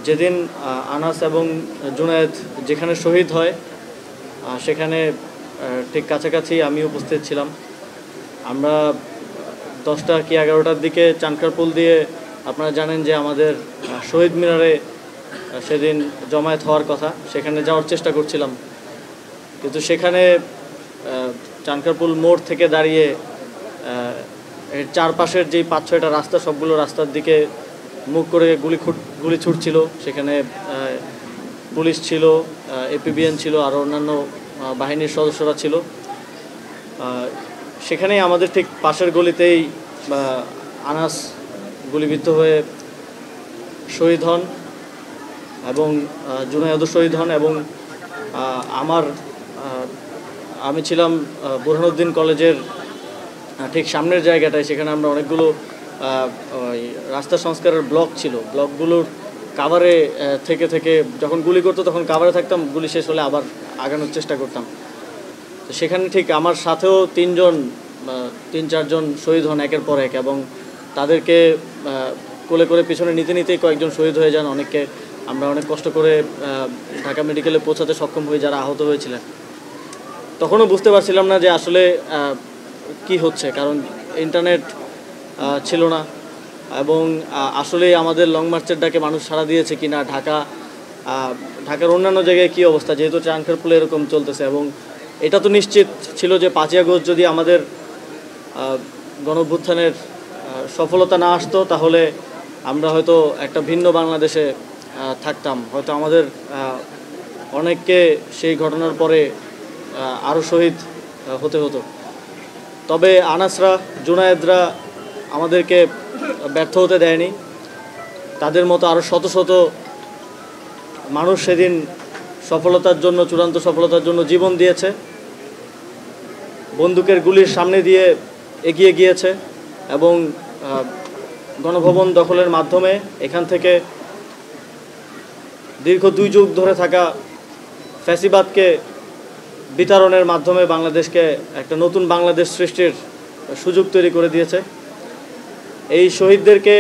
যেদিন আনাস এবং জুনায়েদ যেখানে শহীদ হয় সেখানে ঠিক কাছাকাছি আমি উপস্থিত ছিলাম। আমরা 10টা কি 11টার দিকে চানখারপুল দিয়ে, আপনারা জানেন যে আমাদের শহীদ মিনারে সেদিন জমায়েত হওয়ার কথা, সেখানে যাওয়ার চেষ্টা করছিলাম। কিন্তু সেখানে চানখারপুল মোড় থেকে দাঁড়িয়ে এর চারপাশের যেই 5-6টা রাস্তা, সবগুলো রাস্তার দিকে মুখ করে গুলি ছুটছিল। সেখানে পুলিশ ছিল, এপিবিএন ছিল, আরও অন্যান্য বাহিনীর সদস্যরা ছিল। সেখানেই আমাদের ঠিক পাশের গলিতেই আনাস গুলিবিদ্ধ হয়ে শহীদ হন এবং জুনায়েদও শহীদ হন। এবং আমি ছিলাম বুরহানুদ্দিন কলেজের ঠিক সামনের জায়গাটায়। সেখানে আমরা অনেকগুলো রাস্তা সংস্কারের ব্লক ছিল, ব্লকগুলোর কাভারে থেকে যখন গুলি করতো তখন কাভারে থাকতাম, গুলি শেষ হলে আবার আগানোর চেষ্টা করতাম। তো সেখানে ঠিক আমার সাথেও 3-4 জন শহীদ হন একের পর এক, এবং তাদেরকে কোলে করে পিছনে নিতেই কয়েকজন শহীদ হয়ে যান। অনেককে আমরা অনেক কষ্ট করে ঢাকা মেডিকেলে পৌঁছাতে সক্ষম হই, যারা আহত হয়েছিলেন। তখনও বুঝতে পারছিলাম না যে আসলে কি হচ্ছে, কারণ ইন্টারনেট ছিল না, এবং আসলে আমাদের লং মার্চের ডাকে মানুষ সাড়া দিয়েছে কিনা, ঢাকার অন্যান্য জায়গায় কী অবস্থা, যেহেতু চানখারপুলে এরকম চলতেছে। এবং এটা তো নিশ্চিত ছিল যে 5ই আগস্ট যদি আমাদের গণঅভ্যুত্থানের সফলতা না আসতো, তাহলে আমরা হয়তো একটা ভিন্ন বাংলাদেশে থাকতাম। হয়তো আমাদের অনেককে সেই ঘটনার পরে আরও শহীদ হতে হতো। তবে আনাসরা, জুনায়েদরা আমাদেরকে ব্যর্থ হতে দেয়নি। তাদের মতো আরও শত শত মানুষ সেদিন চূড়ান্ত সফলতার জন্য জীবন দিয়েছে, বন্দুকের গুলির সামনে দিয়ে এগিয়ে গিয়েছে, এবং গণভবন দখলের মাধ্যমে এখান থেকে দীর্ঘ 2 যুগ ধরে থাকা ফ্যাসিবাদকে বিতাড়নের মাধ্যমে বাংলাদেশকে একটা নতুন বাংলাদেশ সৃষ্টির সুযোগ তৈরি করে দিয়েছে। এই শহীদদেরকে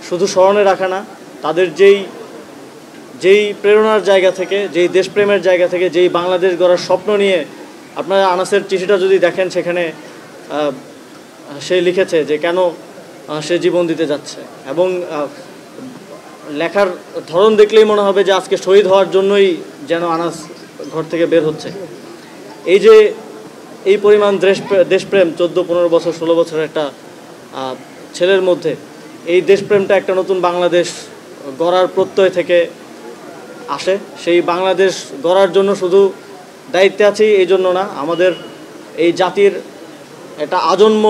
শুধু স্মরণে রাখা না, তাদের যেই প্রেরণার জায়গা থেকে, যেই দেশপ্রেমের জায়গা থেকে, যেই বাংলাদেশ গড়ার স্বপ্ন নিয়ে, আপনারা আনাসের চিঠিটা যদি দেখেন, সেখানে সে লিখেছে যে কেন সে জীবন দিতে যাচ্ছে, এবং লেখার ধরন দেখলেই মনে হবে যে আজকে শহীদ হওয়ার জন্যই যেন আনাস ঘর থেকে বের হচ্ছে। এই যে এই পরিমাণ দেশপ্রেম 14-15 বছর 16 বছরের একটা ছেলের মধ্যে, এই দেশপ্রেমটা একটা নতুন বাংলাদেশ গড়ার প্রত্যয় থেকে আসে। সেই বাংলাদেশ গড়ার জন্য শুধু দায়িত্বে আছি এই জন্য না, আমাদের এই জাতির একটা আজন্ম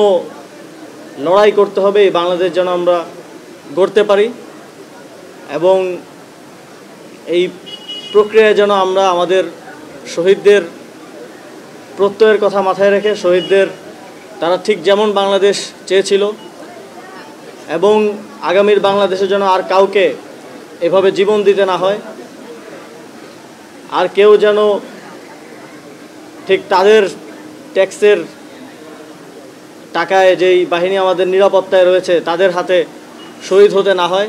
লড়াই করতে হবে এই বাংলাদেশ যেন আমরা গড়তে পারি, এবং এই প্রক্রিয়ায় যেন আমরা আমাদের শহীদদের প্রত্যয়ের কথা মাথায় রেখে, শহীদদের তারা ঠিক যেমন বাংলাদেশ চেয়েছিল, এবং আগামীর বাংলাদেশে যেন আর কাউকে এভাবে জীবন দিতে না হয়, আর কেউ যেন ঠিক তাদের ট্যাক্সের টাকায় যেই বাহিনী আমাদের নিরাপত্তায় রয়েছে তাদের হাতে শহীদ হতে না হয়,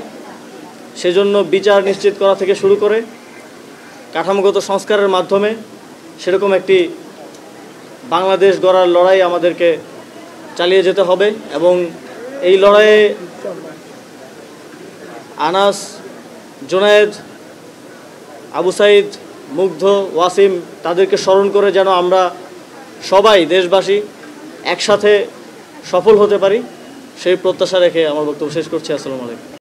সেজন্য বিচার নিশ্চিত করা থেকে শুরু করে কাঠামোগত সংস্কারের মাধ্যমে সেরকম একটি বাংলাদেশ গড়ার লড়াই আমাদেরকে চালিয়ে যেতে হবে। এবং এই লড়াইয়ে আনাস, জুনায়েদ, আবু সাইদ, মুগ্ধ, ওয়াসিম, তাদেরকে স্মরণ করে যেন আমরা সবাই দেশবাসী একসাথে সফল হতে পারি, সেই প্রত্যাশা রেখে আমার বক্তব্য শেষ করছি। আসসালামু আলাইকুম।